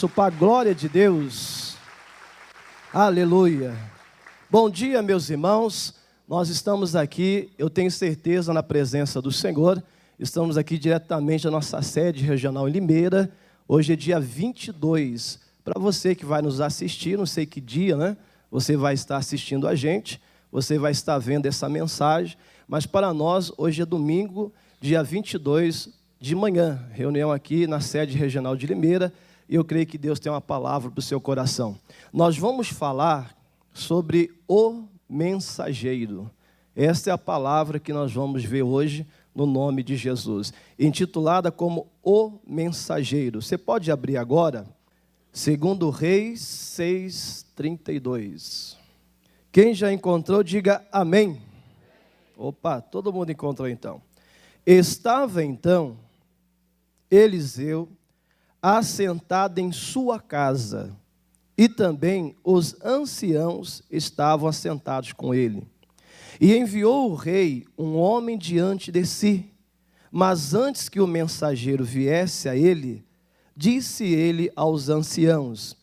isso para a glória de Deus. Aleluia. Bom dia, meus irmãos. Nós estamos aqui, eu tenho certeza, na presença do Senhor. Estamos aqui diretamente da nossa sede regional em Limeira. Hoje é dia 22. Para você que vai nos assistir, não sei que dia, né? Você vai estar assistindo a gente, você vai estar vendo essa mensagem. Mas para nós, hoje é domingo, dia 22 de manhã. Reunião aqui na sede regional de Limeira. E eu creio que Deus tem uma palavra para o seu coração. Nós vamos falar sobre o mensageiro. Essa é a palavra que nós vamos ver hoje no nome de Jesus. Intitulada como o mensageiro. Você pode abrir agora, 2 Reis 6:32. Quem já encontrou, diga amém. Opa, todo mundo encontrou então. Estava então Eliseu assentado em sua casa, e também os anciãos estavam assentados com ele. E enviou o rei um homem diante de si, mas antes que o mensageiro viesse a ele, disse ele aos anciãos: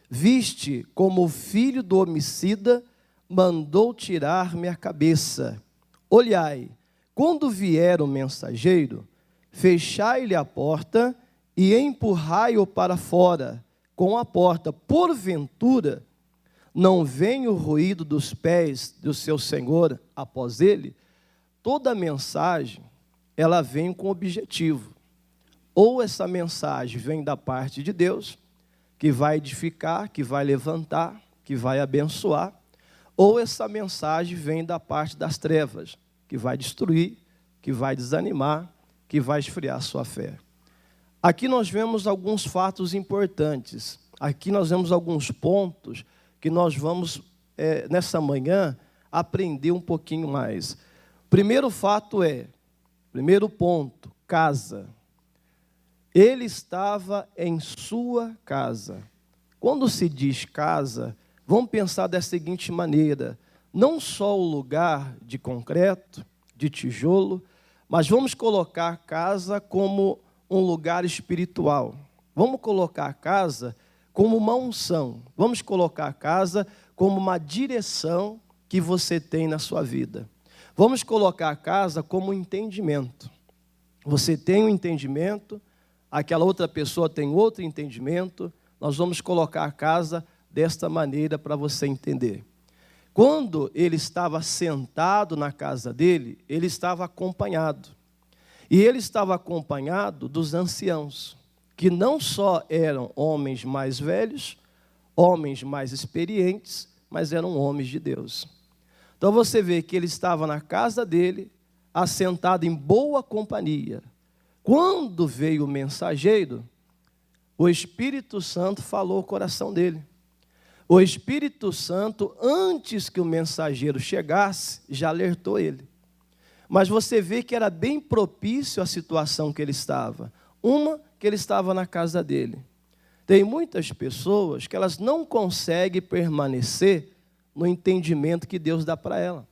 viste como o filho do homicida mandou tirar-me a cabeça. Olhai, quando vier o mensageiro, fechai-lhe a porta e empurrai-o para fora com a porta. Porventura, não vem o ruído dos pés do seu senhor após ele? Toda mensagem, ela vem com objetivo. Ou essa mensagem vem da parte de Deus, que vai edificar, que vai levantar, que vai abençoar. Ou essa mensagem vem da parte das trevas, que vai destruir, que vai desanimar, que vai esfriar a sua fé. Aqui nós vemos alguns fatos importantes. Aqui nós vemos alguns pontos que nós vamos, nessa manhã, aprender um pouquinho mais. Primeiro primeiro ponto, casa. Ele estava em sua casa. Quando se diz casa, vamos pensar da seguinte maneira: não só o lugar de concreto, de tijolo, mas vamos colocar a casa como um lugar espiritual. Vamos colocar a casa como uma unção. Vamos colocar a casa como uma direção que você tem na sua vida. Vamos colocar a casa como um entendimento. Você tem um entendimento, aquela outra pessoa tem outro entendimento. Nós vamos colocar a casa desta maneira para você entender. Quando ele estava sentado na casa dele, ele estava acompanhado. E ele estava acompanhado dos anciãos, que não só eram homens mais velhos, homens mais experientes, mas eram homens de Deus. Então você vê que ele estava na casa dele, assentado em boa companhia. Quando veio o mensageiro, o Espírito Santo falou ao coração dele. O Espírito Santo, antes que o mensageiro chegasse, já alertou ele. Mas você vê que era bem propício a situação que ele estava. Uma, que ele estava na casa dele. Tem muitas pessoas que elas não conseguem permanecer no entendimento que Deus dá para ela.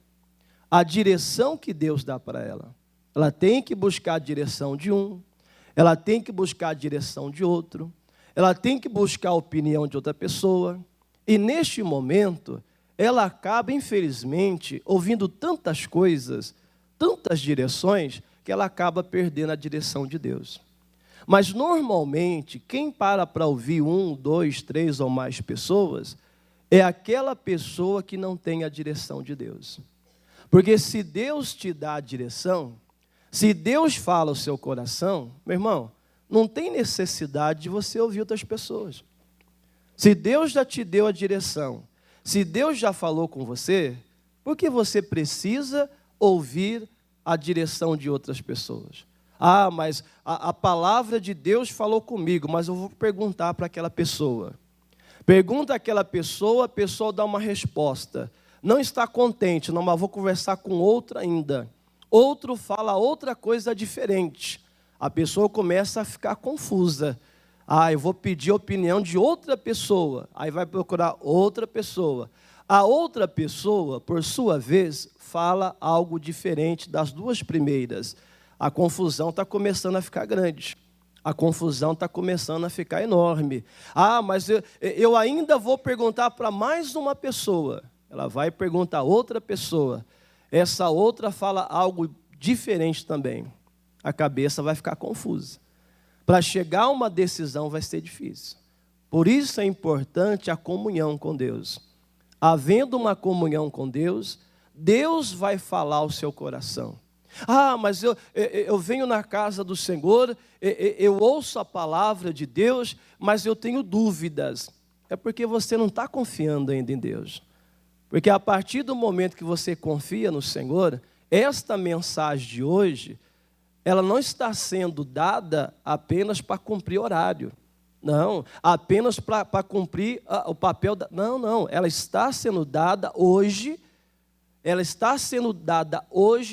A direção que Deus dá para ela. Ela tem que buscar a direção de um, ela tem que buscar a direção de outro, ela tem que buscar a opinião de outra pessoa. E neste momento, ela acaba, infelizmente, ouvindo tantas coisas, tantas direções, que ela acaba perdendo a direção de Deus. Mas, normalmente, quem para ouvir 1, 2, 3 ou mais pessoas, é aquela pessoa que não tem a direção de Deus. Porque se Deus te dá a direção, se Deus fala o seu coração, meu irmão, não tem necessidade de você ouvir outras pessoas. Se Deus já te deu a direção, se Deus já falou com você, por que você precisa ouvir a direção de outras pessoas? Ah, mas a palavra de Deus falou comigo, mas eu vou perguntar para aquela pessoa. Pergunta àquela pessoa, a pessoa dá uma resposta. Não está contente, não, mas vou conversar com outra ainda. Outro fala outra coisa diferente. A pessoa começa a ficar confusa. Ah, eu vou pedir a opinião de outra pessoa. Aí vai procurar outra pessoa. A outra pessoa, por sua vez, fala algo diferente das duas primeiras. A confusão está começando a ficar grande. a confusão está começando a ficar enorme. Ah, mas eu ainda vou perguntar para mais uma pessoa. Ela vai perguntar a outra pessoa. Essa outra fala algo diferente também. A cabeça vai ficar confusa. Para chegar a uma decisão vai ser difícil. Por isso é importante a comunhão com Deus. Havendo uma comunhão com Deus, Deus vai falar ao seu coração. Ah, mas eu venho na casa do Senhor, eu ouço a palavra de Deus, mas eu tenho dúvidas. É porque você não está confiando ainda em Deus. Porque a partir do momento que você confia no Senhor, esta mensagem de hoje, ela não está sendo dada apenas para cumprir horário. Não, apenas para cumprir o papel da... Não, ela está sendo dada hoje,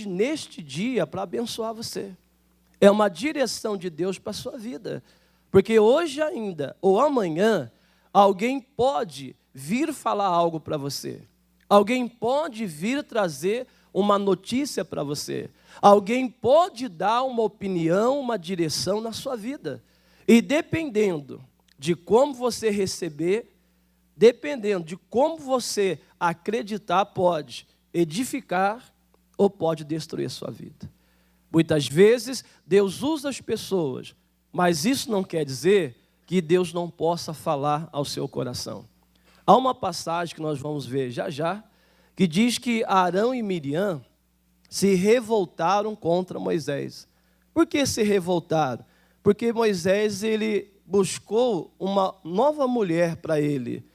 neste dia, para abençoar você. É uma direção de Deus para a sua vida. Porque hoje ainda, ou amanhã, alguém pode vir falar algo para você. Alguém pode vir trazer uma notícia para você. Alguém pode dar uma opinião, uma direção na sua vida. E dependendo de como você receber, dependendo de como você acreditar, pode edificar ou pode destruir a sua vida. Muitas vezes, Deus usa as pessoas, mas isso não quer dizer que Deus não possa falar ao seu coração. Há uma passagem que nós vamos ver já, que diz que Arão e Miriam se revoltaram contra Moisés. Por que se revoltaram? Porque Moisés, ele buscou uma nova mulher para ele.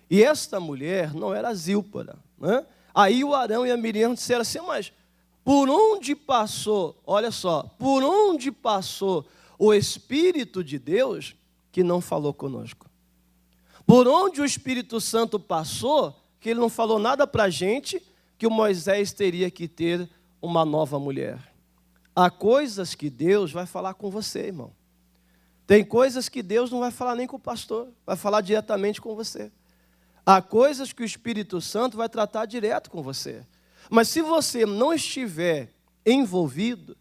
E esta mulher não era Zípora, né? Aí o Arão e a Miriam disseram assim, mas por onde passou, olha só, por onde passou o Espírito de Deus que não falou conosco? Por onde o Espírito Santo passou, que ele não falou nada para a gente, que o Moisés teria que ter uma nova mulher? Há coisas que Deus vai falar com você, irmão. Tem coisas que Deus não vai falar nem com o pastor, vai falar diretamente com você. Há coisas que o Espírito Santo vai tratar direto com você. Mas se você não estiver envolvido,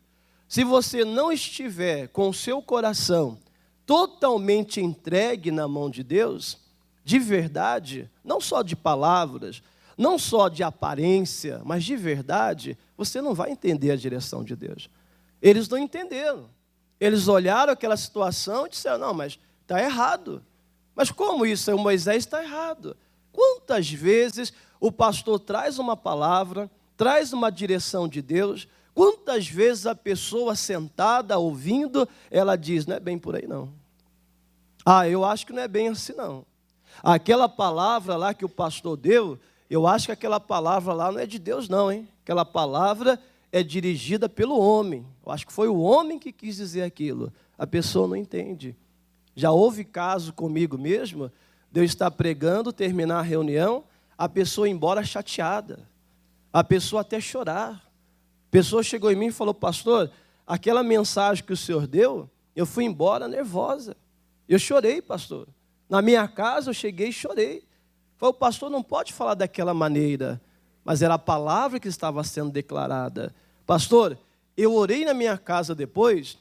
se você não estiver com o seu coração totalmente entregue na mão de Deus, de verdade, não só de palavras, não só de aparência, mas de verdade, você não vai entender a direção de Deus. Eles não entenderam. Eles olharam aquela situação e disseram, não, mas está errado. Mas como isso? O Moisés está errado. Quantas vezes o pastor traz uma palavra, traz uma direção de Deus, quantas vezes a pessoa sentada, ouvindo, ela diz, não é bem por aí não. Ah, eu acho que não é bem assim não. Aquela palavra lá que o pastor deu, eu acho que aquela palavra lá não é de Deus não, hein? Aquela palavra é dirigida pelo homem. Eu acho que foi o homem que quis dizer aquilo. A pessoa não entende. Já houve caso comigo mesmo, de eu estar pregando, terminar a reunião, a pessoa ir embora chateada. A pessoa até chorar. A pessoa chegou em mim e falou, pastor, aquela mensagem que o senhor deu, eu fui embora nervosa. Eu chorei, pastor. Na minha casa eu cheguei e chorei. Falei, o pastor não pode falar daquela maneira, mas era a palavra que estava sendo declarada. Pastor, eu orei na minha casa depois,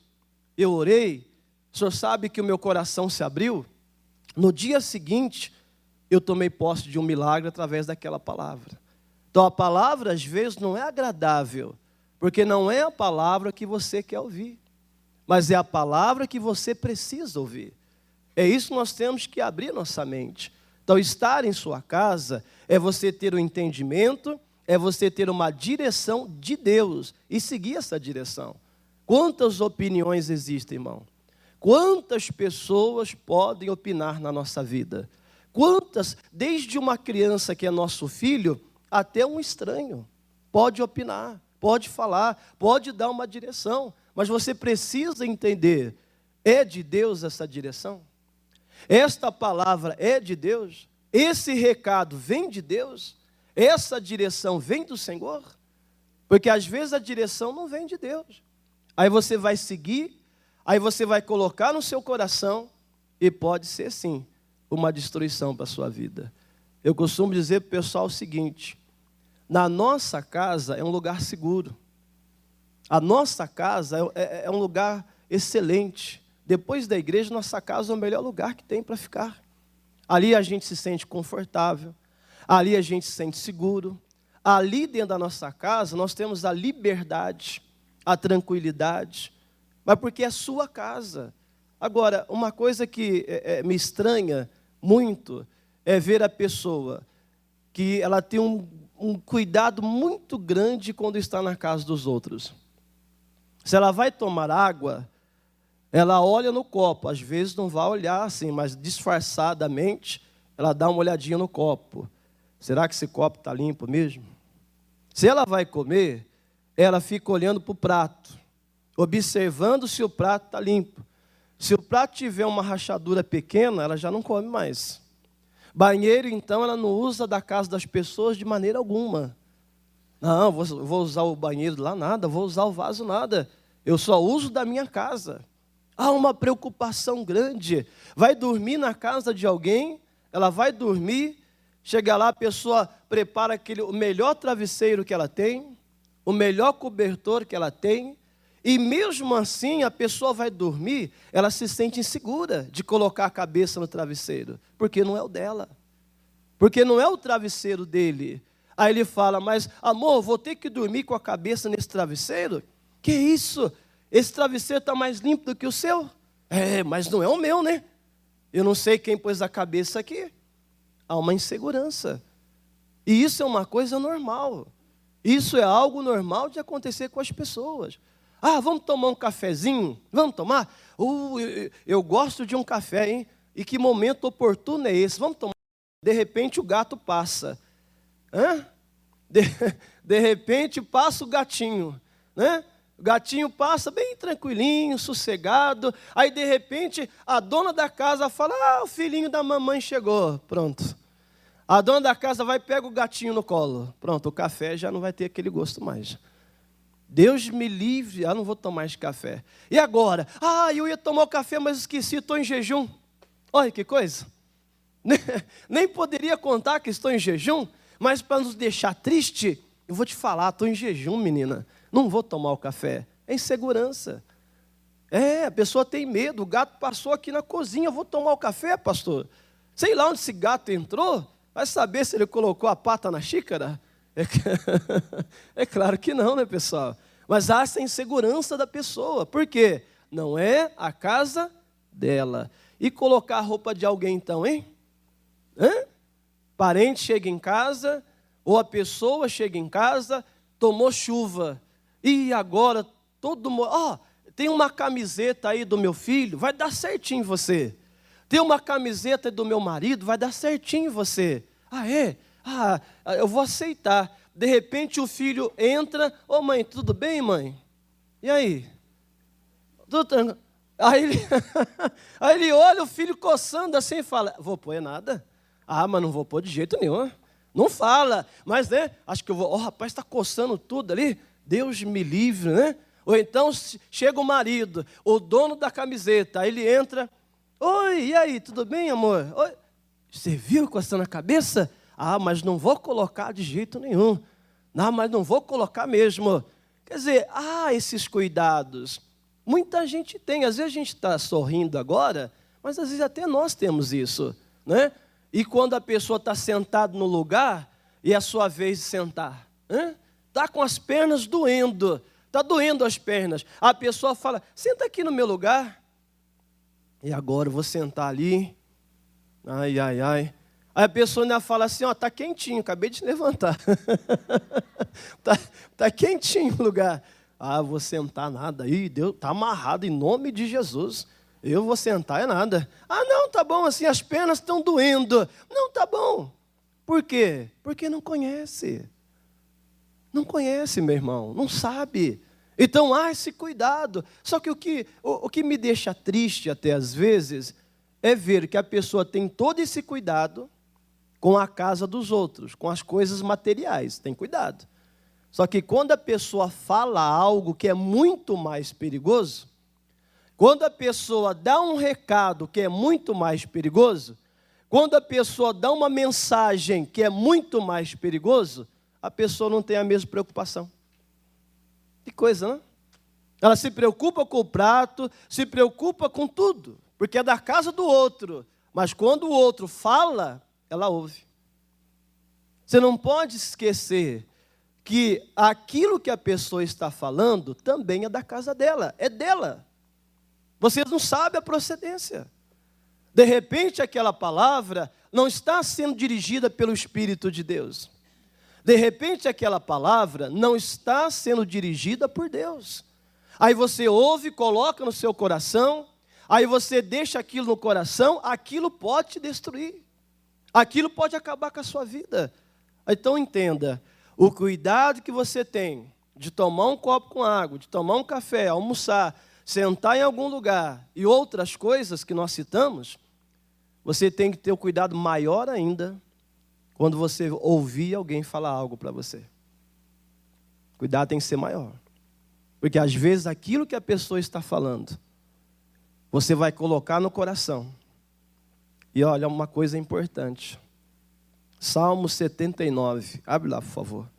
eu orei, o senhor sabe que o meu coração se abriu? No dia seguinte, eu tomei posse de um milagre através daquela palavra. Então a palavra às vezes não é agradável, porque não é a palavra que você quer ouvir, mas é a palavra que você precisa ouvir. É isso que nós temos que abrir nossa mente. Então, estar em sua casa é você ter um entendimento, é você ter uma direção de Deus e seguir essa direção. Quantas opiniões existem, irmão? Quantas pessoas podem opinar na nossa vida? Quantas, desde uma criança que é nosso filho, até um estranho, pode opinar, pode falar, pode dar uma direção, mas você precisa entender, é de Deus essa direção? Esta palavra é de Deus? Esse recado vem de Deus? Essa direção vem do Senhor? Porque às vezes a direção não vem de Deus. Aí você vai seguir, aí você vai colocar no seu coração e pode ser sim uma destruição para a sua vida. Eu costumo dizer para o pessoal o seguinte, na nossa casa é um lugar seguro. A nossa casa é um lugar excelente. depois da igreja, nossa casa é o melhor lugar que tem para ficar. Ali a gente se sente confortável, ali a gente se sente seguro. Ali dentro da nossa casa nós temos a liberdade, a tranquilidade, mas porque é sua casa. Agora, uma coisa que me estranha muito é ver a pessoa que ela tem um cuidado muito grande quando está na casa dos outros. Se ela vai tomar água, ela olha no copo, às vezes não vai olhar assim, mas disfarçadamente, ela dá uma olhadinha no copo. Será que esse copo está limpo mesmo? Se ela vai comer, ela fica olhando para o prato, observando se o prato está limpo. Se o prato tiver uma rachadura pequena, ela já não come mais. Banheiro, então, ela não usa da casa das pessoas de maneira alguma. Não, vou usar o banheiro lá, nada, vou usar o vaso, nada. Eu só uso da minha casa. Há uma preocupação grande. Vai dormir na casa de alguém, ela vai dormir, chega lá, a pessoa prepara o melhor travesseiro que ela tem, o melhor cobertor que ela tem, e mesmo assim a pessoa vai dormir, ela se sente insegura de colocar a cabeça no travesseiro, porque não é o dela, porque não é o travesseiro dele. Aí ele fala, mas amor, vou ter que dormir com a cabeça nesse travesseiro? Que isso? Esse travesseiro está mais limpo do que o seu? Mas não é o meu, né? Eu não sei quem pôs a cabeça aqui. Há uma insegurança. E isso é uma coisa normal. Isso é algo normal de acontecer com as pessoas. Vamos tomar um cafezinho? Vamos tomar? Eu gosto de um café, hein? E que momento oportuno é esse? Vamos tomar? De repente o gato passa. De repente passa o gatinho, né? O gatinho passa bem tranquilinho, sossegado. Aí, de repente, a dona da casa fala, o filhinho da mamãe chegou. Pronto. A dona da casa vai e pega o gatinho no colo. Pronto, o café já não vai ter aquele gosto mais. Deus me livre, não vou tomar esse café. E agora? Eu ia tomar o café, mas esqueci, estou em jejum. Olha que coisa. Nem poderia contar que estou em jejum, mas para nos deixar triste, eu vou te falar, estou em jejum, menina. Não vou tomar o café. É insegurança. A pessoa tem medo. O gato passou aqui na cozinha. Eu vou tomar o café, pastor? Sei lá onde esse gato entrou. Vai saber se ele colocou a pata na xícara? É claro que não, né, pessoal? Mas há essa insegurança da pessoa. Por quê? Não é a casa dela. E colocar a roupa de alguém, então, hein? Parente chega em casa, ou a pessoa chega em casa, tomou chuva. E agora, todo mundo... tem uma camiseta aí do meu filho, vai dar certinho em você. Tem uma camiseta do meu marido, vai dar certinho em você. É? Eu vou aceitar. De repente o filho entra, mãe, tudo bem, mãe? E aí? Tudo... Aí ele olha o filho coçando assim e fala, vou pôr nada? Mas não vou pôr de jeito nenhum. Não fala, mas né, acho que eu vou, rapaz, está coçando tudo ali. Deus me livre, né? Ou então chega o marido, o dono da camiseta, aí ele entra, oi, e aí, tudo bem, amor? Oi. Você viu coçando a cabeça? Mas não vou colocar de jeito nenhum. Não, mas não vou colocar mesmo. Quer dizer, esses cuidados. Muita gente tem, às vezes a gente está sorrindo agora, mas às vezes até nós temos isso, né? E quando a pessoa está sentada no lugar, e é a sua vez de sentar, está com as pernas doendo, está doendo as pernas. A pessoa fala, senta aqui no meu lugar. E agora eu vou sentar ali. Ai. Aí a pessoa ainda fala assim, está quentinho, acabei de levantar. Tá quentinho o lugar. Vou sentar nada. Deus, está amarrado em nome de Jesus. Eu vou sentar nada. Não, tá bom assim, as pernas estão doendo. Não, tá bom. Por quê? Porque não conhece. Não conhece, meu irmão, não sabe. Então há esse cuidado. Só que o que me deixa triste até às vezes é ver que a pessoa tem todo esse cuidado com a casa dos outros, com as coisas materiais. Tem cuidado. Só que quando a pessoa fala algo que é muito mais perigoso, quando a pessoa dá um recado que é muito mais perigoso, quando a pessoa dá uma mensagem que é muito mais perigoso, a pessoa não tem a mesma preocupação. Que coisa, não? Ela se preocupa com o prato, se preocupa com tudo, porque é da casa do outro. Mas quando o outro fala, ela ouve. Você não pode esquecer que aquilo que a pessoa está falando também é da casa dela, é dela. Você não sabe a procedência. De repente, aquela palavra não está sendo dirigida pelo Espírito de Deus. De repente, aquela palavra não está sendo dirigida por Deus. Aí você ouve, coloca no seu coração, aí você deixa aquilo no coração, aquilo pode te destruir. Aquilo pode acabar com a sua vida. Então entenda, o cuidado que você tem de tomar um copo com água, de tomar um café, almoçar, sentar em algum lugar e outras coisas que nós citamos, você tem que ter um cuidado maior ainda quando você ouvir alguém falar algo para você. Cuidado tem que ser maior. Porque às vezes aquilo que a pessoa está falando, você vai colocar no coração. E olha, uma coisa importante. Salmos 79. Abre lá, por favor.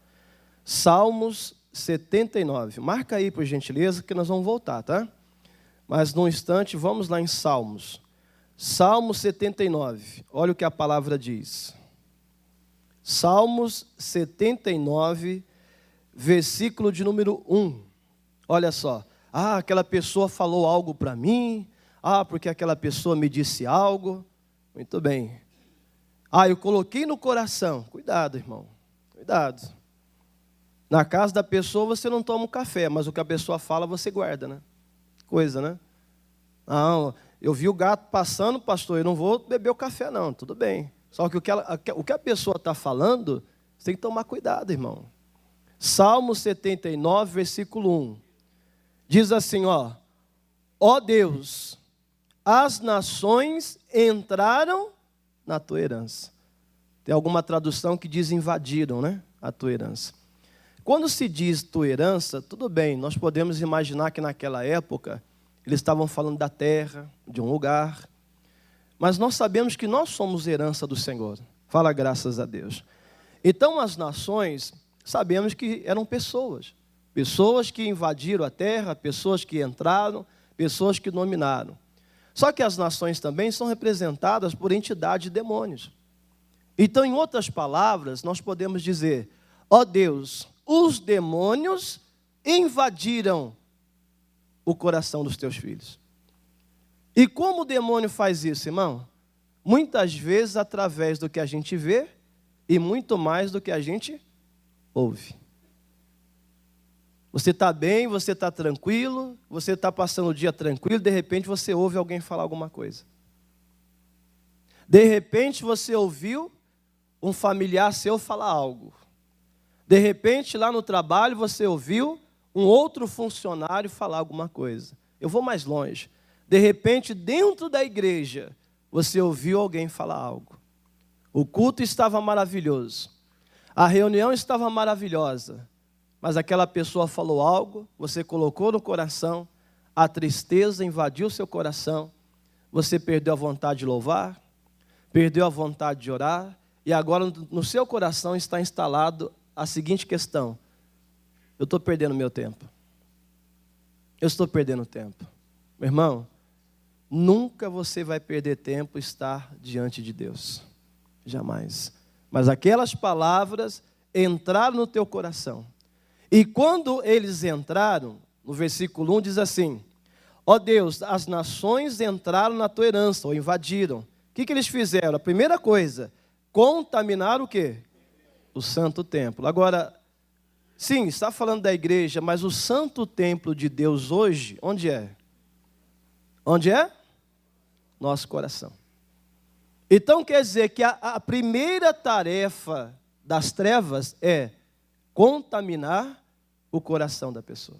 Salmos 79. Marca aí, por gentileza, que nós vamos voltar, tá? Mas num instante, vamos lá em Salmos. Salmos 79. Olha o que a palavra diz. Salmos 79, versículo de número 1. Olha só. Ah, aquela pessoa falou algo para mim. Ah, porque aquela pessoa me disse algo. Muito bem. Ah, eu coloquei no coração. Cuidado, irmão. Cuidado. Na casa da pessoa você não toma um café, mas o que a pessoa fala você guarda, né? Coisa, né? Não, eu vi o gato passando, pastor, eu não vou beber o café não, tudo bem. Só que o que a pessoa está falando, você tem que tomar cuidado, irmão. Salmo 79, versículo 1. Diz assim, ó Deus, as nações entraram na tua herança. Tem alguma tradução que diz invadiram, né? A tua herança. Quando se diz tua herança, tudo bem, nós podemos imaginar que naquela época eles estavam falando da terra, de um lugar. Mas nós sabemos que nós somos herança do Senhor. Fala graças a Deus. Então as nações, sabemos que eram pessoas. Pessoas que invadiram a terra, pessoas que entraram, pessoas que dominaram. Só que as nações também são representadas por entidades de demônios. Então, em outras palavras, nós podemos dizer, ó Deus, os demônios invadiram o coração dos teus filhos. E como o demônio faz isso, irmão? Muitas vezes através do que a gente vê e muito mais do que a gente ouve. Você está bem, você está tranquilo, você está passando o dia tranquilo, de repente você ouve alguém falar alguma coisa. De repente você ouviu um familiar seu falar algo. De repente lá no trabalho você ouviu um outro funcionário falar alguma coisa. Eu vou mais longe. De repente dentro da igreja você ouviu alguém falar algo. O culto estava maravilhoso. A reunião estava maravilhosa. Mas aquela pessoa falou algo, você colocou no coração, a tristeza invadiu seu coração, você perdeu a vontade de louvar, perdeu a vontade de orar, e agora no seu coração está instalado a seguinte questão: eu estou perdendo meu tempo. Eu estou perdendo tempo. Meu irmão, nunca você vai perder tempo estar diante de Deus. Jamais. Mas aquelas palavras entraram no teu coração. E quando eles entraram, no versículo 1 diz assim, ó Deus, as nações entraram na tua herança, ou invadiram. O que eles fizeram? A primeira coisa, contaminaram o quê? O santo templo. Agora, sim, está falando da igreja, mas o santo templo de Deus hoje, onde é? Onde é? Nosso coração. Então quer dizer que a primeira tarefa das trevas é contaminar o coração da pessoa.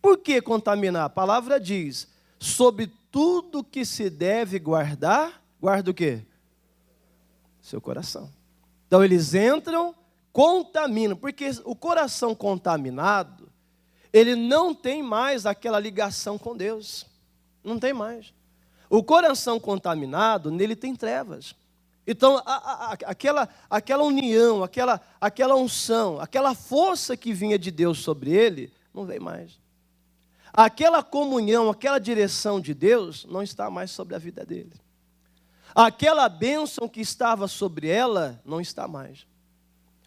Por que contaminar? A palavra diz, sobre tudo que se deve guardar, guarda o quê? Seu coração. Então eles entram, contaminam, porque o coração contaminado, ele não tem mais aquela ligação com Deus. Não tem mais. O coração contaminado, nele tem trevas. Então, aquela união, aquela unção, aquela força que vinha de Deus sobre ele, não vem mais. Aquela comunhão, aquela direção de Deus não está mais sobre a vida dele. Aquela bênção que estava sobre ela não está mais.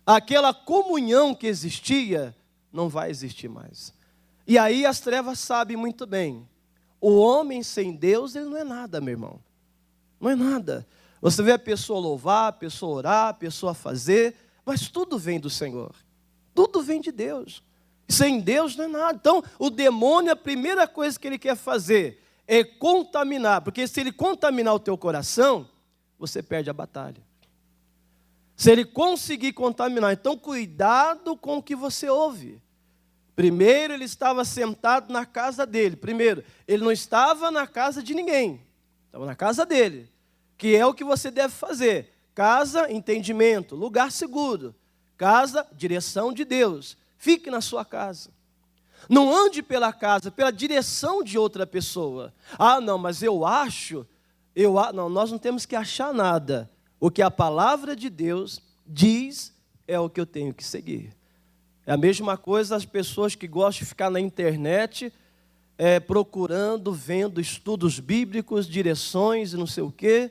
Aquela comunhão que existia não vai existir mais. E aí as trevas sabem muito bem. O homem sem Deus, ele não é nada, meu irmão. Não é nada. Você vê a pessoa louvar, a pessoa orar, a pessoa fazer, mas tudo vem do Senhor. Tudo vem de Deus. Sem Deus não é nada. Então, o demônio, a primeira coisa que ele quer fazer é contaminar. Porque se ele contaminar o teu coração, você perde a batalha. Se ele conseguir contaminar, então cuidado com o que você ouve. Primeiro, ele estava sentado na casa dele. Primeiro, ele não estava na casa de ninguém. Estava na casa dele. Que é o que você deve fazer. Casa, entendimento, lugar seguro. Casa, direção de Deus. Fique na sua casa. Não ande pela casa, pela direção de outra pessoa. Ah, não, mas eu acho. Não, nós não temos que achar nada. O que a palavra de Deus diz é o que eu tenho que seguir. É a mesma coisa as pessoas que gostam de ficar na internet, procurando, vendo estudos bíblicos, direções e não sei o quê.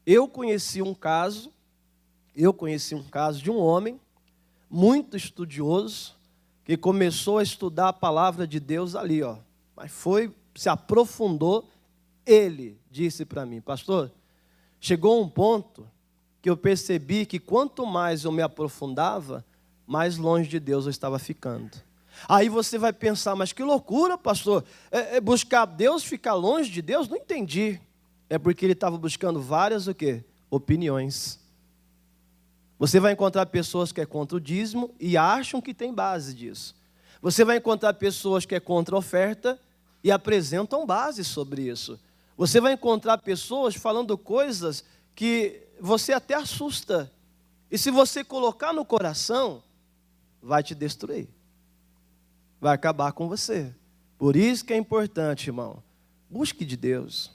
Eu conheci um caso de um homem muito estudioso, que começou a estudar a palavra de Deus ali, mas se aprofundou. Ele disse para mim: pastor, chegou um ponto que eu percebi que quanto mais eu me aprofundava, mais longe de Deus eu estava ficando. Aí você vai pensar: mas que loucura, pastor, buscar Deus, ficar longe de Deus? Não entendi. É porque ele estava buscando várias opiniões. Você vai encontrar pessoas que é contra o dízimo e acham que tem base disso. Você vai encontrar pessoas que é contra a oferta e apresentam base sobre isso. Você vai encontrar pessoas falando coisas que você até assusta. E se você colocar no coração, vai te destruir. Vai acabar com você. Por isso que é importante, irmão, busque de Deus.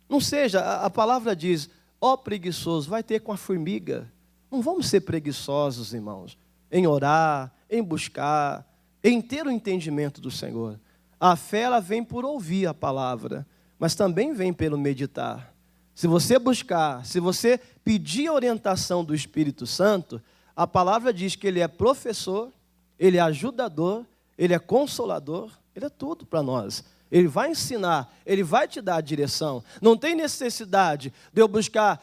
Não seja, a palavra diz: ó preguiçoso, vai ter com a formiga. Não vamos ser preguiçosos, irmãos, em orar, em buscar, em ter o entendimento do Senhor. A fé, ela vem por ouvir a palavra, mas também vem pelo meditar. Se você buscar, se você pedir a orientação do Espírito Santo, a palavra diz que ele é professor, ele é ajudador, ele é consolador, ele é tudo para nós. Ele vai ensinar, ele vai te dar a direção. Não tem necessidade de eu buscar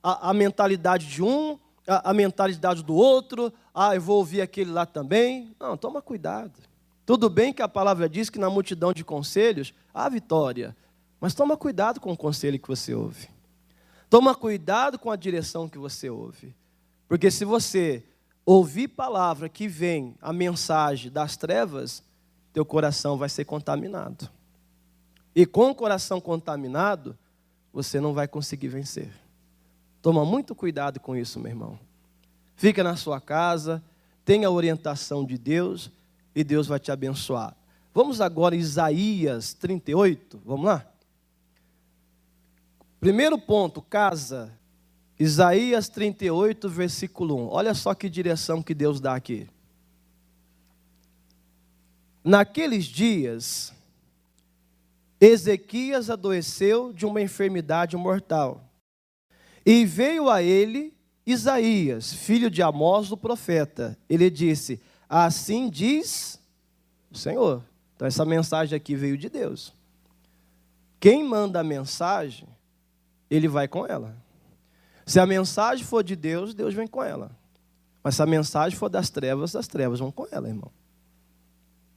a mentalidade de um, a mentalidade do outro. Eu vou ouvir aquele lá também. Não, toma cuidado. Tudo bem que a palavra diz que na multidão de conselhos há vitória. Mas toma cuidado com o conselho que você ouve. Toma cuidado com a direção que você ouve. Porque se você ouvir palavra que vem, a mensagem das trevas, teu coração vai ser contaminado. E com o coração contaminado, você não vai conseguir vencer. Toma muito cuidado com isso, meu irmão. Fica na sua casa, tenha a orientação de Deus e Deus vai te abençoar. Vamos agora em Isaías 38, vamos lá? Primeiro ponto, casa. Isaías 38, versículo 1. Olha só que direção que Deus dá aqui. Naqueles dias, Ezequias adoeceu de uma enfermidade mortal. E veio a ele Isaías, filho de Amós, o profeta. Ele disse: assim diz o Senhor. Então essa mensagem aqui veio de Deus. Quem manda a mensagem, ele vai com ela. Se a mensagem for de Deus, Deus vem com ela. Mas se a mensagem for das trevas vão com ela, irmão.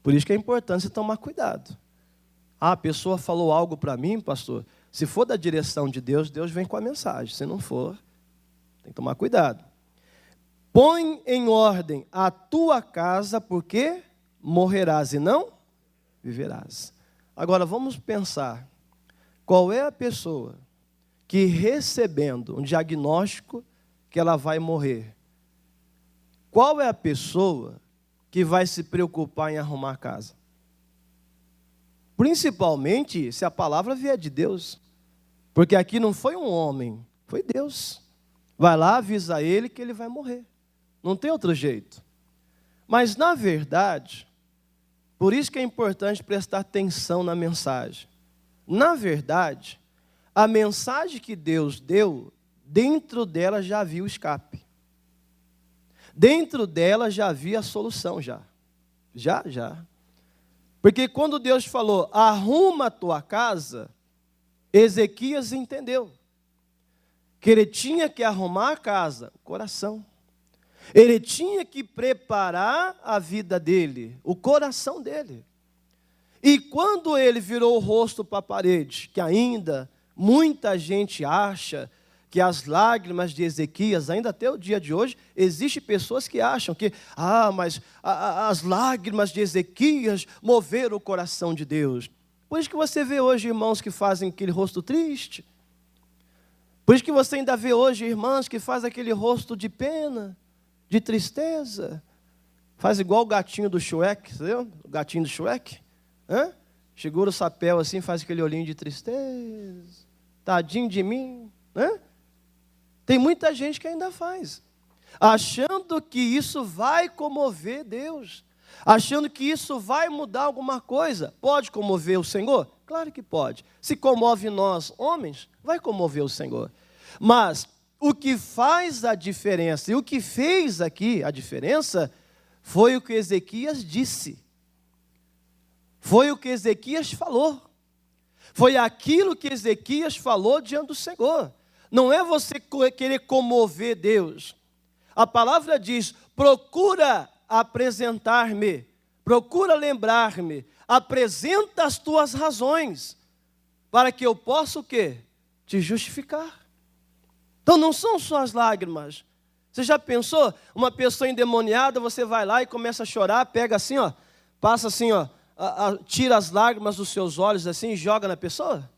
Por isso que é importante você tomar cuidado. A pessoa falou algo para mim, pastor. Se for da direção de Deus, Deus vem com a mensagem. Se não for, tem que tomar cuidado. Põe em ordem a tua casa, porque morrerás e não viverás. Agora vamos pensar. Qual é a pessoa que, recebendo um diagnóstico que ela vai morrer, qual é a pessoa que vai se preocupar em arrumar a casa? Principalmente se a palavra vier de Deus. Porque aqui não foi um homem, foi Deus. Vai lá, avisa ele que ele vai morrer. Não tem outro jeito. Mas, na verdade, Por isso que é importante prestar atenção na mensagem. Na verdade, a mensagem que Deus deu, dentro dela já havia o escape. Dentro dela já havia a solução, já. Porque quando Deus falou, arruma a tua casa, Ezequias entendeu que ele tinha que arrumar a casa, o coração. Ele tinha que preparar a vida dele, o coração dele. E quando ele virou o rosto para a parede, que ainda muita gente acha que as lágrimas de Ezequias, ainda até o dia de hoje, existem pessoas que acham que, mas as lágrimas de Ezequias moveram o coração de Deus. Por isso que você vê hoje irmãos que fazem aquele rosto triste. Por isso que você ainda vê hoje irmãs que fazem aquele rosto de pena, de tristeza. Faz igual o gatinho do Shrek, entendeu? O gatinho do Shrek. Segura o chapéu assim, faz aquele olhinho de tristeza. Tadinho de mim. Tem muita gente que ainda faz. Achando que isso vai comover Deus. Achando que isso vai mudar alguma coisa. Pode comover o Senhor? Claro que pode. Se comove nós, homens, vai comover o Senhor. Mas o que faz a diferença, e o que fez aqui a diferença, foi o que Ezequias disse. Foi o que Ezequias falou. Foi aquilo que Ezequias falou diante do Senhor. Não é você querer comover Deus. A palavra diz, procura apresentar-me, procura lembrar-me, apresenta as tuas razões, para que eu possa o quê? Te justificar. Então não são só as lágrimas. Você já pensou? Uma pessoa endemoniada, você vai lá e começa a chorar, pega assim, passa assim, tira as lágrimas dos seus olhos assim e joga na pessoa?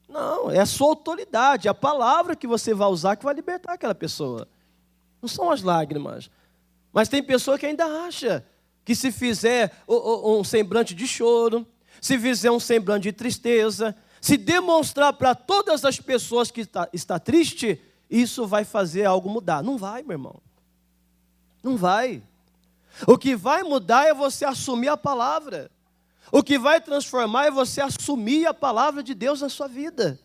Não, é a sua autoridade, a palavra que você vai usar que vai libertar aquela pessoa. Não são as lágrimas. Mas tem pessoa que ainda acha que se fizer um semblante de choro, se fizer um semblante de tristeza, se demonstrar para todas as pessoas que está triste, isso vai fazer algo mudar. Não vai, meu irmão. Não vai. O que vai mudar é você assumir a palavra. O que vai transformar é você assumir a palavra de Deus na sua vida.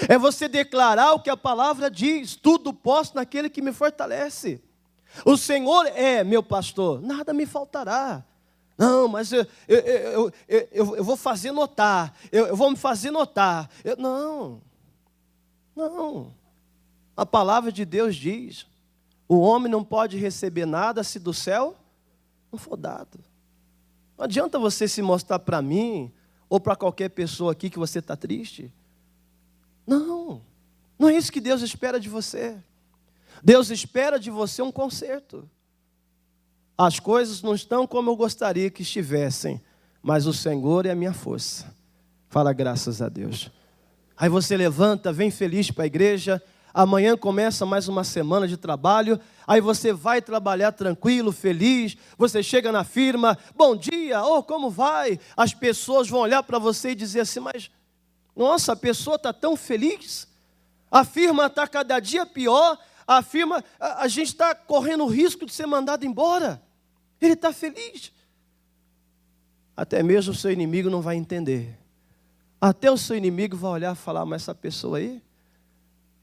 É você declarar o que a palavra diz. Tudo posso naquele que me fortalece. O Senhor é meu pastor, nada me faltará. Não, mas eu vou fazer notar. Eu vou me fazer notar. Não. A palavra de Deus diz, o homem não pode receber nada se do céu não for dado. Não adianta você se mostrar para mim ou para qualquer pessoa aqui que você está triste. Não é isso que Deus espera de você. Deus espera de você um conserto. As coisas não estão como eu gostaria que estivessem, mas o Senhor é a minha força. Fala graças a Deus. Aí você levanta, vem feliz para a igreja. Amanhã começa mais uma semana de trabalho. Aí você vai trabalhar tranquilo, feliz. Você chega na firma, bom dia, como vai? As pessoas vão olhar para você e dizer assim, mas, nossa, a pessoa está tão feliz. A firma está cada dia pior. A gente está correndo o risco de ser mandado embora. Ele está feliz. Até mesmo o seu inimigo não vai entender. Até o seu inimigo vai olhar e falar, mas essa pessoa aí,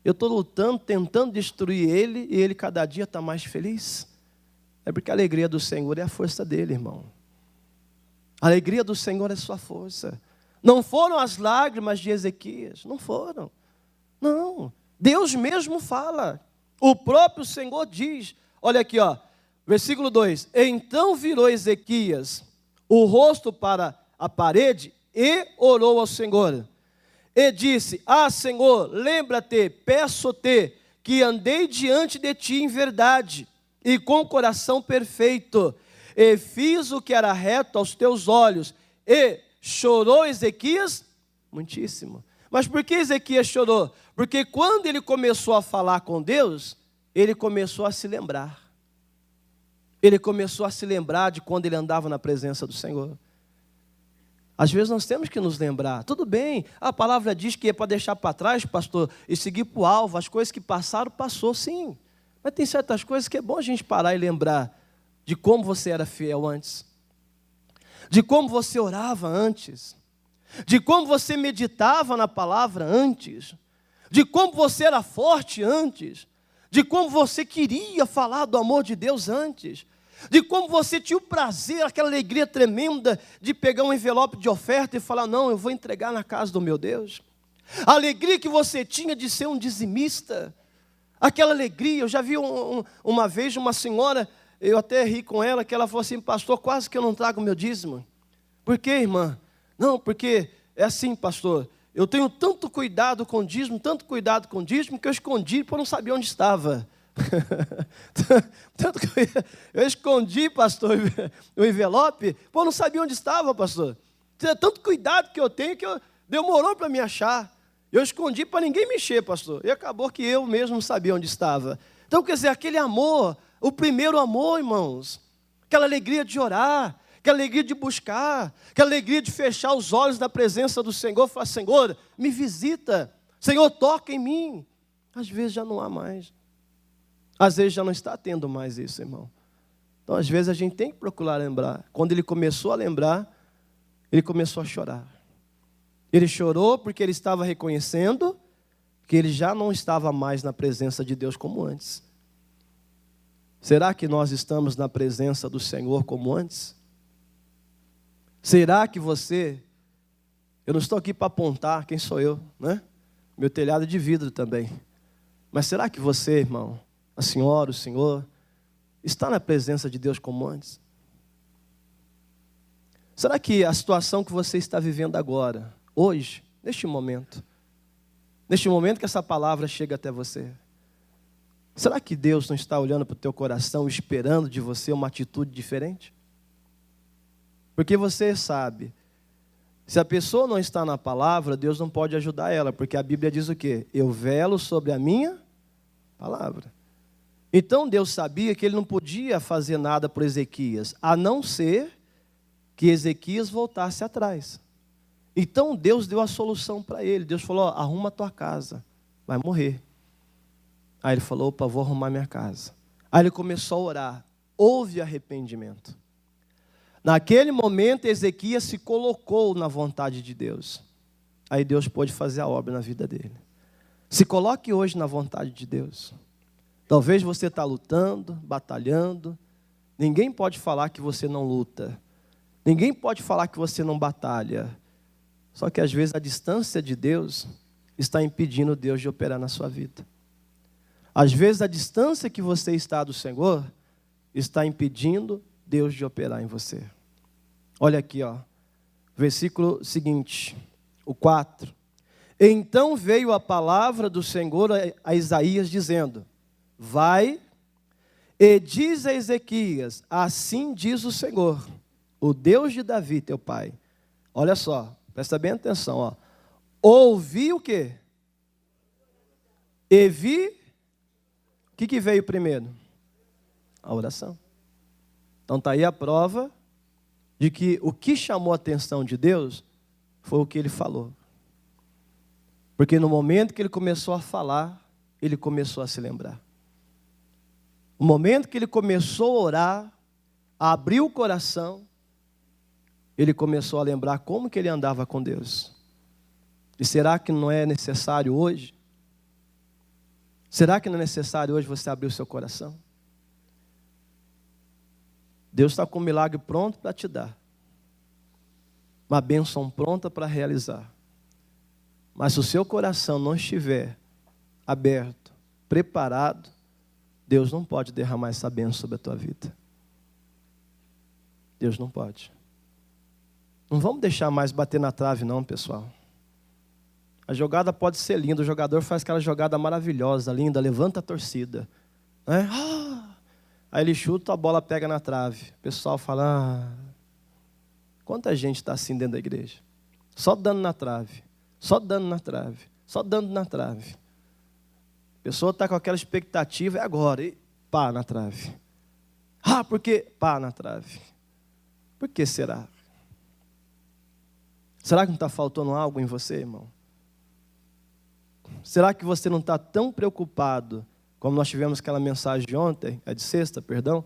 eu estou lutando, tentando destruir ele, e ele cada dia está mais feliz. É porque a alegria do Senhor é a força dele, irmão. A alegria do Senhor é sua força. Não foram as lágrimas de Ezequias, não foram. Não, Deus mesmo fala. O próprio Senhor diz, olha aqui, versículo 2. Então virou Ezequias o rosto para a parede e orou ao Senhor. E disse, Senhor, lembra-te, peço-te, que andei diante de ti em verdade, e com coração perfeito, e fiz o que era reto aos teus olhos. E chorou Ezequias muitíssimo. Mas por que Ezequias chorou? Porque quando ele começou a falar com Deus, ele começou a se lembrar. Ele começou a se lembrar de quando ele andava na presença do Senhor. Às vezes nós temos que nos lembrar. Tudo bem, a palavra diz que é para deixar para trás, pastor, e seguir para o alvo. As coisas que passaram, passou sim. Mas tem certas coisas que é bom a gente parar e lembrar de como você era fiel antes. de como você orava antes, de como você meditava na palavra antes, de como você era forte antes, de como você queria falar do amor de Deus antes, de como você tinha o prazer, aquela alegria tremenda de pegar um envelope de oferta e falar, não, eu vou entregar na casa do meu Deus. A alegria que você tinha de ser um dizimista, aquela alegria. Eu já vi uma vez uma senhora, eu até ri com ela, que ela falou assim, pastor, quase que eu não trago o meu dízimo. Por quê, irmã? Não, porque é assim, pastor, eu tenho tanto cuidado com o dízimo, que eu escondi porque eu não sabia onde estava. Tanto que eu escondi, pastor, o envelope, porque eu não sabia onde estava, pastor. Tanto cuidado que eu tenho que demorou para me achar. Eu escondi para ninguém mexer, pastor. E acabou que eu mesmo não sabia onde estava. Então, quer dizer, aquele amor, o primeiro amor, irmãos, aquela alegria de orar, aquela alegria de buscar, aquela alegria de fechar os olhos na presença do Senhor, falar, Senhor, me visita, Senhor, toca em mim. Às vezes já não há mais. Às vezes já não está tendo mais isso, irmão. Então, às vezes a gente tem que procurar lembrar. Quando ele começou a lembrar, ele começou a chorar. Ele chorou porque ele estava reconhecendo que ele já não estava mais na presença de Deus como antes. Será que nós estamos na presença do Senhor como antes? Será que você... Eu não estou aqui para apontar quem sou eu, né? Meu telhado é de vidro também. Mas será que você, irmão, a senhora, o senhor, está na presença de Deus como antes? Será que a situação que você está vivendo agora, hoje, neste momento que essa palavra chega até você, será que Deus não está olhando para o teu coração, esperando de você uma atitude diferente? Porque você sabe, se a pessoa não está na palavra, Deus não pode ajudar ela, porque a Bíblia diz o quê? Eu velo sobre a minha palavra. Então Deus sabia que ele não podia fazer nada por Ezequias, a não ser que Ezequias voltasse atrás. Então Deus deu a solução para ele. Deus falou, arruma a tua casa, vai morrer. Aí ele falou, opa, vou arrumar minha casa. Aí ele começou a orar, houve arrependimento. Naquele momento Ezequias se colocou na vontade de Deus. Aí Deus pôde fazer a obra na vida dele. Se coloque hoje na vontade de Deus. Talvez você está lutando, batalhando. Ninguém pode falar que você não luta. Ninguém pode falar que você não batalha. Só que às vezes a distância de Deus está impedindo Deus de operar na sua vida. Às vezes a distância que você está do Senhor está impedindo Deus de operar em você. Olha aqui, ó, versículo seguinte, o 4. Então veio a palavra do Senhor a Isaías dizendo, vai e diz a Ezequias, assim diz o Senhor, o Deus de Davi, teu pai. Olha só, presta bem atenção, ó. Ouvi o quê? E vi, o que veio primeiro? A oração. Então está aí a prova de que o que chamou a atenção de Deus foi o que ele falou. Porque no momento que ele começou a falar, ele começou a se lembrar. No momento que ele começou a orar, a abrir o coração, ele começou a lembrar como que ele andava com Deus. E será que não é necessário hoje? Será que não é necessário hoje você abrir o seu coração? Deus está com um milagre pronto para te dar. Uma bênção pronta para realizar. Mas se o seu coração não estiver aberto, preparado, Deus não pode derramar essa bênção sobre a tua vida. Deus não pode. Não vamos deixar mais bater na trave não, pessoal. A jogada pode ser linda, o jogador faz aquela jogada maravilhosa, linda, levanta a torcida. Né? Aí ele chuta, a bola pega na trave. O pessoal fala, quanta gente está assim dentro da igreja? Só dando na trave, só dando na trave, só dando na trave. A pessoa está com aquela expectativa, é agora, e pá na trave. Porque pá na trave. Por que será? Será que não está faltando algo em você, irmão? Será que você não está tão preocupado, como nós tivemos aquela mensagem de ontem, de sexta, perdão?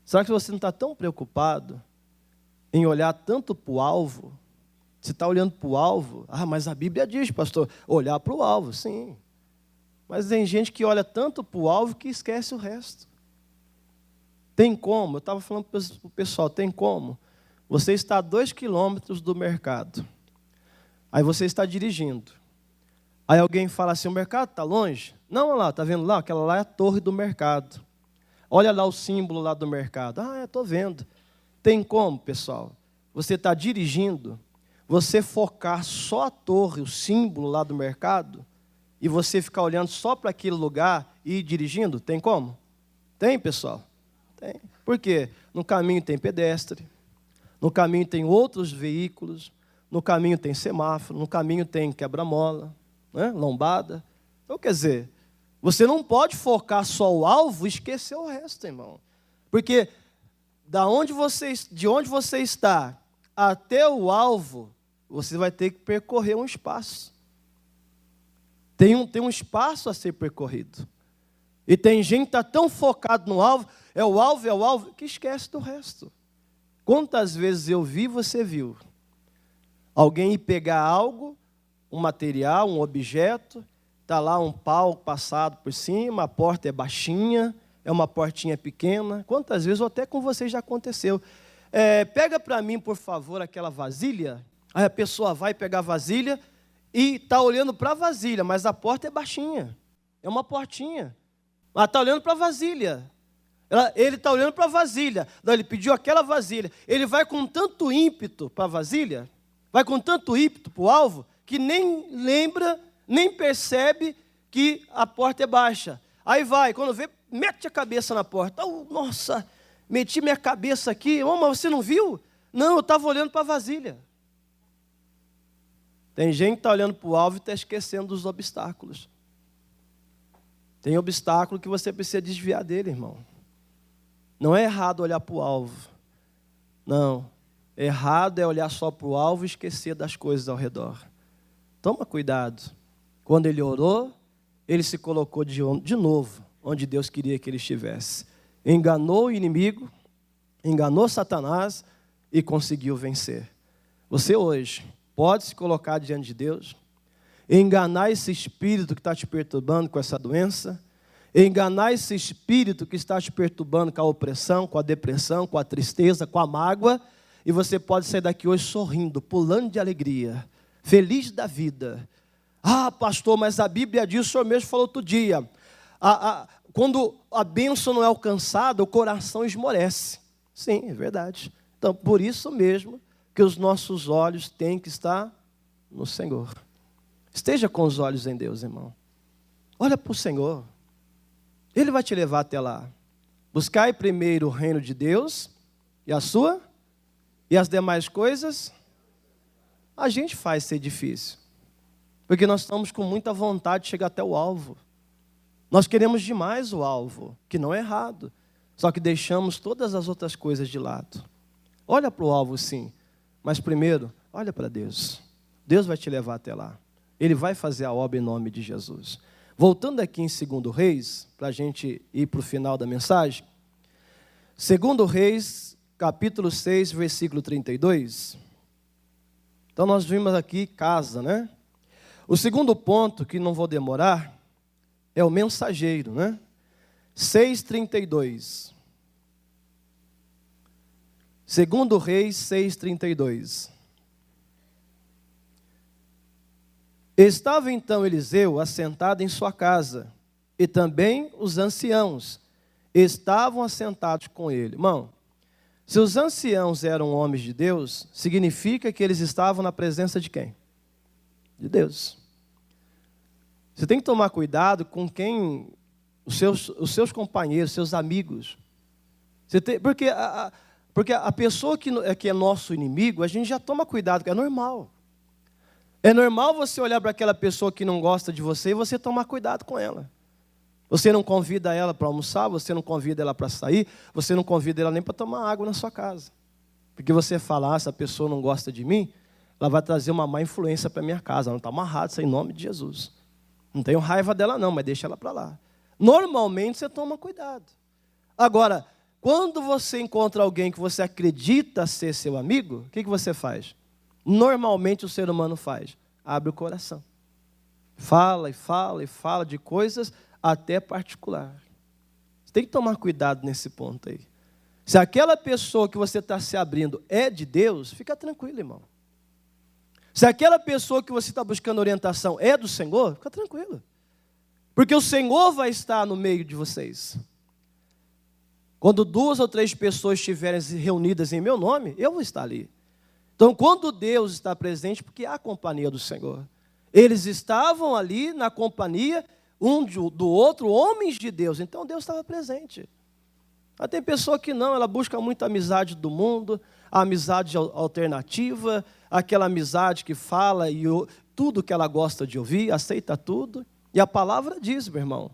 Será que você não está tão preocupado em olhar tanto para o alvo. Você está olhando para o alvo? Ah, mas a Bíblia diz, pastor, olhar para o alvo, sim. Mas tem gente que olha tanto para o alvo que esquece o resto. Tem como? Eu estava falando para o pessoal, tem como? Você está a 2 quilômetros do mercado. Aí você está dirigindo. Aí alguém fala assim, o mercado está longe? Não, olha lá, está vendo lá? Aquela lá é a torre do mercado. Olha lá o símbolo lá do mercado. Ah, estou vendo. Tem como, pessoal? Você está dirigindo, você focar só a torre, o símbolo lá do mercado, e você ficar olhando só para aquele lugar e ir dirigindo? Tem como? Tem, pessoal? Tem. Por quê? No caminho tem pedestre, no caminho tem outros veículos, no caminho tem semáforo, no caminho tem quebra-mola, né? Lombada. Então, quer dizer, você não pode focar só o alvo e esquecer o resto, irmão. Porque de onde você está até o alvo, você vai ter que percorrer um espaço. Tem um espaço a ser percorrido. E tem gente que está tão focado no alvo, é o alvo, que esquece do resto. Quantas vezes eu vi, você viu? Alguém ir pegar algo, um material, um objeto, está lá um pau passado por cima, a porta é baixinha, é uma portinha pequena. Quantas vezes, ou até com vocês já aconteceu. Pega para mim, por favor, aquela vasilha. Aí a pessoa vai pegar a vasilha e está olhando para a vasilha, mas a porta é baixinha, é uma portinha. Ela está olhando para a vasilha. Ele está olhando para a vasilha. Não, ele pediu aquela vasilha. Ele vai com tanto ímpeto para a vasilha, vai com tanto ímpeto para o alvo, que nem lembra, nem percebe que a porta é baixa. Aí vai, quando vê, mete a cabeça na porta. Oh, nossa, meti minha cabeça aqui. Oh, mas você não viu? Não, eu estava olhando para a vasilha. Tem gente que está olhando para o alvo e está esquecendo dos obstáculos. Tem obstáculo que você precisa desviar dele, irmão. Não é errado olhar para o alvo. Não. Errado é olhar só para o alvo e esquecer das coisas ao redor. Toma cuidado. Quando ele orou, ele se colocou de novo onde Deus queria que ele estivesse. Enganou o inimigo, enganou Satanás e conseguiu vencer. Você hoje pode se colocar diante de Deus, enganar esse espírito que está te perturbando com essa doença, enganar esse espírito que está te perturbando com a opressão, com a depressão, com a tristeza, com a mágoa, e você pode sair daqui hoje sorrindo, pulando de alegria, feliz da vida. Ah, pastor, mas a Bíblia diz, o senhor mesmo falou outro dia, quando a bênção não é alcançada, o coração esmorece. Sim, é verdade. Então, por isso mesmo que os nossos olhos têm que estar no Senhor. Esteja com os olhos em Deus, irmão. Olha para o Senhor. Ele vai te levar até lá. Buscai primeiro o reino de Deus e a sua, e as demais coisas, a gente faz ser difícil. Porque nós estamos com muita vontade de chegar até o alvo. Nós queremos demais o alvo, que não é errado. Só que deixamos todas as outras coisas de lado. Olha para o alvo, sim. Mas primeiro, olha para Deus. Deus vai te levar até lá. Ele vai fazer a obra em nome de Jesus. Voltando aqui em 2 Reis, para a gente ir para o final da mensagem. 2 Reis, capítulo 6, versículo 32. Então nós vimos aqui casa, né? O segundo ponto, que não vou demorar, é o mensageiro, né? 6:32. 2 Reis 6:32. Estava então Eliseu assentado em sua casa, e também os anciãos estavam assentados com ele. Irmão, se os anciãos eram homens de Deus, significa que eles estavam na presença de quem? De Deus. Você tem que tomar cuidado com quem, os seus companheiros, seus amigos. Porque a pessoa que é nosso inimigo, a gente já toma cuidado, que é normal. É normal você olhar para aquela pessoa que não gosta de você e você tomar cuidado com ela. Você não convida ela para almoçar, você não convida ela para sair, você não convida ela nem para tomar água na sua casa. Porque você fala, essa pessoa não gosta de mim, ela vai trazer uma má influência para minha casa. Ela não está amarrada, isso é em nome de Jesus. Não tenho raiva dela não, mas deixa ela para lá. Normalmente você toma cuidado. Agora, quando você encontra alguém que você acredita ser seu amigo, o que você faz? Normalmente o ser humano faz, abre o coração. Fala e fala e fala de coisas até particular. Você tem que tomar cuidado nesse ponto aí. Se aquela pessoa que você está se abrindo é de Deus, fica tranquilo, irmão. Se aquela pessoa que você está buscando orientação é do Senhor, fica tranquilo. Porque o Senhor vai estar no meio de vocês. Quando 2 ou 3 pessoas estiverem reunidas em meu nome, eu vou estar ali. Então, quando Deus está presente, porque há a companhia do Senhor. Eles estavam ali na companhia um do outro, homens de Deus. Então, Deus estava presente. Mas tem pessoa que não, ela busca muita amizade do mundo, a amizade alternativa, aquela amizade que fala e tudo que ela gosta de ouvir, aceita tudo. E a palavra diz, meu irmão,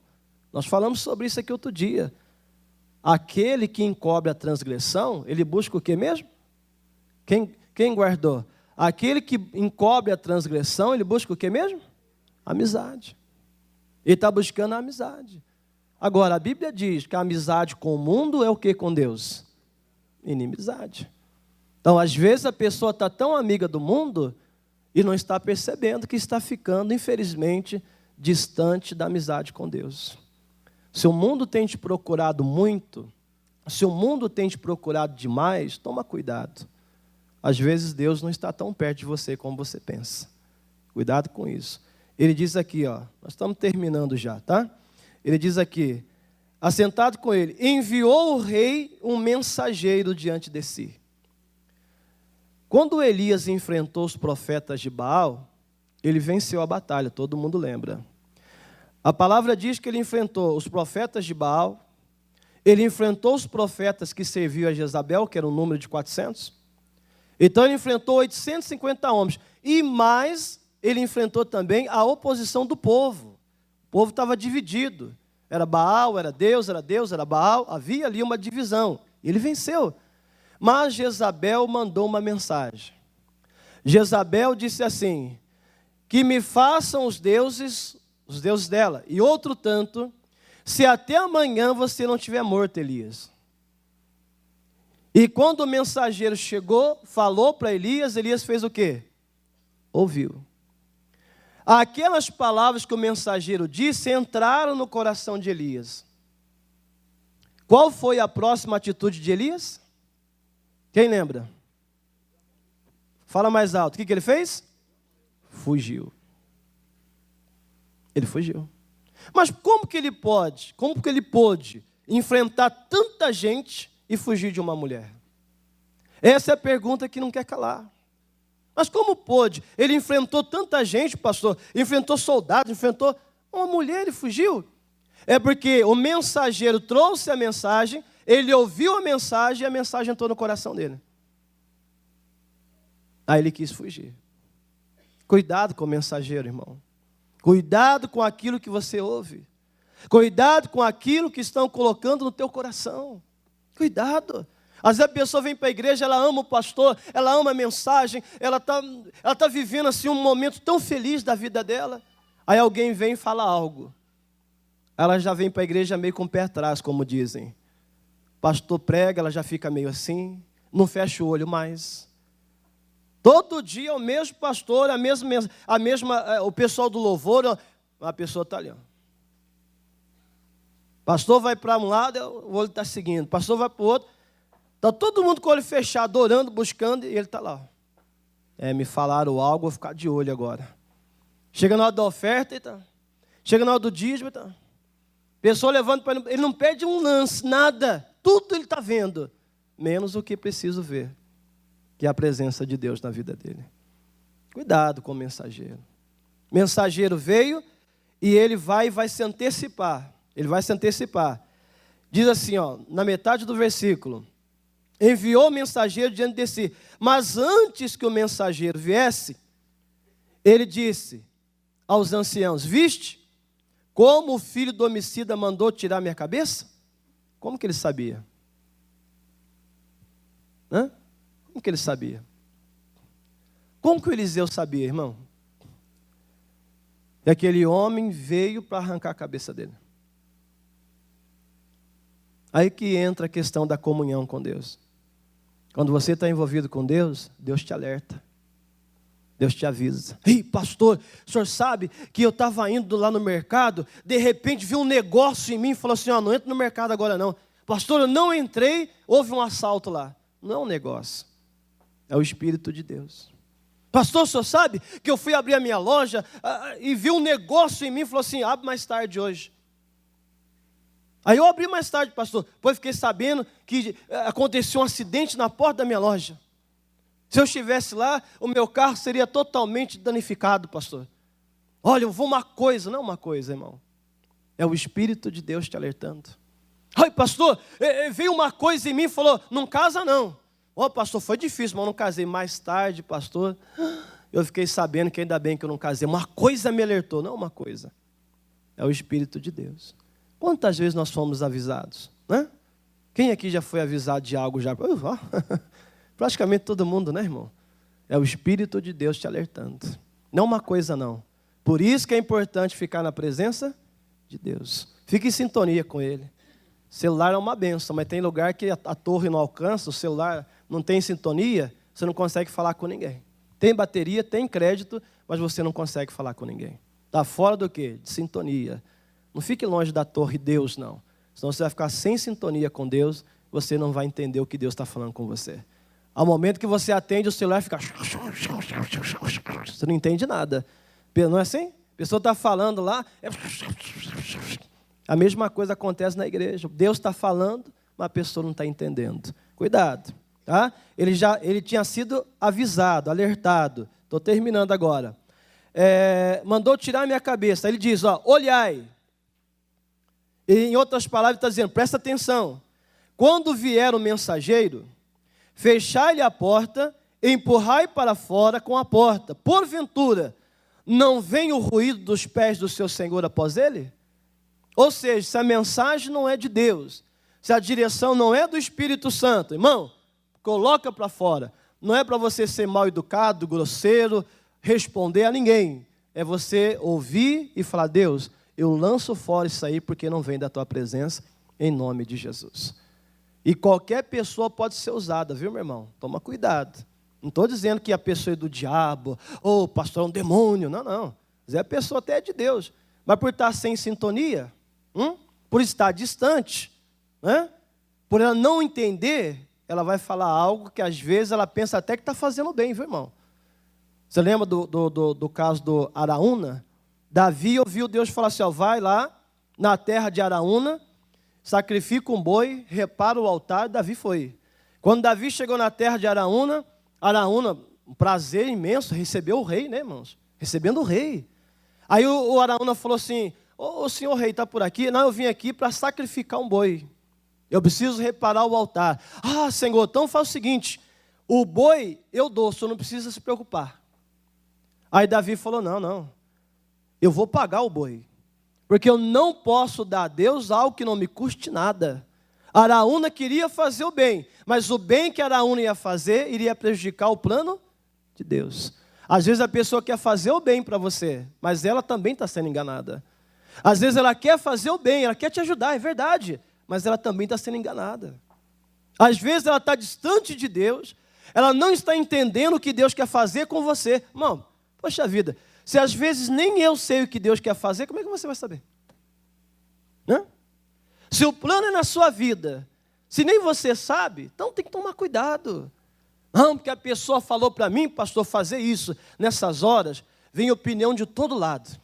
nós falamos sobre isso aqui outro dia. Aquele que encobre a transgressão, ele busca o que mesmo? Quem guardou? Aquele que encobre a transgressão, ele busca o que mesmo? Amizade. Ele está buscando a amizade. Agora, a Bíblia diz que a amizade com o mundo é o que com Deus? Inimizade. Então, às vezes, a pessoa está tão amiga do mundo e não está percebendo que está ficando, infelizmente, distante da amizade com Deus. Se o mundo tem te procurado muito, se o mundo tem te procurado demais, toma cuidado. Às vezes Deus não está tão perto de você como você pensa. Cuidado com isso. Ele diz aqui, ó, nós estamos terminando já, tá? Ele diz aqui, assentado com ele, enviou o rei um mensageiro diante de si. Quando Elias enfrentou os profetas de Baal, ele venceu a batalha, todo mundo lembra. A palavra diz que ele enfrentou os profetas de Baal, ele enfrentou os profetas que serviam a Jezabel, que era um número de 400. Então ele enfrentou 850 homens. E mais, ele enfrentou também a oposição do povo. O povo estava dividido. Era Baal, era Deus, era Baal. Havia ali uma divisão. Ele venceu. Mas Jezabel mandou uma mensagem. Jezabel disse assim, que me façam os deuses dela, e outro tanto, se até amanhã você não tiver morto, Elias. E quando o mensageiro chegou, falou para Elias, Elias fez o quê? Ouviu. Aquelas palavras que o mensageiro disse entraram no coração de Elias. Qual foi a próxima atitude de Elias? Quem lembra? Fala mais alto. O que ele fez? Fugiu. Ele fugiu. Mas como que ele pôde enfrentar tanta gente e fugir de uma mulher? Essa é a pergunta que não quer calar. Mas como pôde? Ele enfrentou tanta gente, pastor, enfrentou soldados, enfrentou uma mulher e fugiu. É porque o mensageiro trouxe a mensagem, ele ouviu a mensagem e a mensagem entrou no coração dele. Aí ele quis fugir. Cuidado com o mensageiro, irmão. Cuidado com aquilo que você ouve. Cuidado com aquilo que estão colocando no teu coração. Cuidado. Às vezes a pessoa vem para a igreja, ela ama o pastor, ela ama a mensagem, ela tá vivendo assim um momento tão feliz da vida dela. Aí alguém vem e fala algo. Ela já vem para a igreja meio com o pé atrás, como dizem. Pastor prega, ela já fica meio assim, não fecha o olho mais. Todo dia o mesmo pastor, o pessoal do louvor, a pessoa está ali. Ó. Pastor vai para um lado, o olho está seguindo. Pastor vai para o outro. Está todo mundo com o olho fechado, orando, buscando, e ele está lá. Me falaram algo, vou ficar de olho agora. Chega na hora da oferta, tá. Chega na hora do dízimo, tá. Pessoa levando para ele não perde um lance, nada. Tudo ele está vendo, menos o que preciso ver. Que é a presença de Deus na vida dele. Cuidado com o mensageiro. O mensageiro veio e ele vai se antecipar. Ele vai se antecipar. Diz assim, ó, na metade do versículo. Enviou o mensageiro diante de si. Mas antes que o mensageiro viesse, ele disse aos anciãos, viste como o filho do homicida mandou tirar minha cabeça? Como que ele sabia? Como que ele sabia? Como que o Eliseu sabia, irmão? Que aquele homem veio para arrancar a cabeça dele. Aí que entra a questão da comunhão com Deus. Quando você está envolvido com Deus, Deus te alerta. Deus te avisa. Ei, pastor, o senhor sabe que eu estava indo lá no mercado, de repente vi um negócio em mim e falou assim, não entra no mercado agora não. Pastor, eu não entrei, houve um assalto lá. Não é um negócio, é o Espírito de Deus. Pastor, o senhor sabe que eu fui abrir a minha loja e vi um negócio em mim e falou assim, abre mais tarde hoje. Aí eu abri mais tarde, pastor, depois fiquei sabendo que aconteceu um acidente na porta da minha loja. Se eu estivesse lá, o meu carro seria totalmente danificado, pastor. Olha, eu vou uma coisa, não uma coisa, irmão. É o Espírito de Deus te alertando. Ai, pastor, veio uma coisa em mim e falou, não casa não. Ó, pastor, foi difícil, mas eu não casei. Mais tarde, pastor, eu fiquei sabendo que ainda bem que eu não casei. Uma coisa me alertou, não uma coisa. É o Espírito de Deus. Quantas vezes nós fomos avisados, né? Quem aqui já foi avisado de algo já? Praticamente todo mundo, né, irmão? É o Espírito de Deus te alertando. Não uma coisa, não. Por isso que é importante ficar na presença de Deus. Fique em sintonia com Ele. Celular é uma benção, mas tem lugar que a torre não alcança, o celular não tem sintonia, você não consegue falar com ninguém. Tem bateria, tem crédito, mas você não consegue falar com ninguém. Está fora do quê? De sintonia. Não fique longe da torre Deus, não. Senão você vai ficar sem sintonia com Deus, você não vai entender o que Deus está falando com você. Ao momento que você atende, o celular fica... Você não entende nada. Não é assim? A pessoa está falando lá... A mesma coisa acontece na igreja. Deus está falando, mas a pessoa não está entendendo. Cuidado. Tá? Ele tinha sido avisado, alertado. Estou terminando agora. Mandou tirar minha cabeça. Ele diz, olhai. E, em outras palavras, está dizendo, presta atenção. Quando vier o mensageiro... Fechai-lhe a porta, empurrai para fora com a porta. Porventura, não vem o ruído dos pés do seu Senhor após ele? Ou seja, se a mensagem não é de Deus, se a direção não é do Espírito Santo, irmão, coloca para fora. Não é para você ser mal educado, grosseiro, responder a ninguém. É você ouvir e falar, Deus, eu lanço fora isso aí porque não vem da tua presença, em nome de Jesus. E qualquer pessoa pode ser usada, viu, meu irmão? Toma cuidado. Não estou dizendo que a pessoa é do diabo, ou o pastor é um demônio. Não, não. Às vezes a pessoa até é de Deus. Mas por estar sem sintonia, por estar distante, né? Por ela não entender, ela vai falar algo que às vezes ela pensa até que está fazendo bem, viu, irmão? Você lembra do caso do Araúna? Davi ouviu Deus falar assim, vai lá na terra de Araúna, sacrifica um boi, repara o altar, Davi foi. Quando Davi chegou na terra de Araúna, um prazer imenso, recebeu o rei, né, irmãos? Recebendo o rei. Aí o Araúna falou assim, o senhor rei está por aqui? Não, eu vim aqui para sacrificar um boi. Eu preciso reparar o altar. Ah, Senhor, então faz o seguinte, o boi eu dou, o senhor não precisa se preocupar. Aí Davi falou, não, eu vou pagar o boi. Porque eu não posso dar a Deus algo que não me custe nada. Araúna queria fazer o bem, mas o bem que Araúna ia fazer iria prejudicar o plano de Deus. Às vezes a pessoa quer fazer o bem para você, mas ela também está sendo enganada. Às vezes ela quer fazer o bem, ela quer te ajudar, é verdade, mas ela também está sendo enganada. Às vezes ela está distante de Deus, ela não está entendendo o que Deus quer fazer com você. Irmão, poxa vida, se às vezes nem eu sei o que Deus quer fazer, como é que você vai saber? Hã? Se o plano é na sua vida, se nem você sabe, então tem que tomar cuidado. Não, porque a pessoa falou para mim, pastor, fazer isso. Nessas horas, vem opinião de todo lado.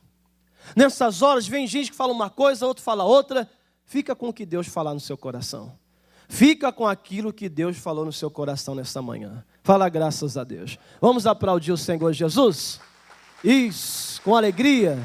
Nessas horas, vem gente que fala uma coisa, outro fala outra. Fica com o que Deus falar no seu coração. Fica com aquilo que Deus falou no seu coração nessa manhã. Fala graças a Deus. Vamos aplaudir o Senhor Jesus? Isso, com alegria.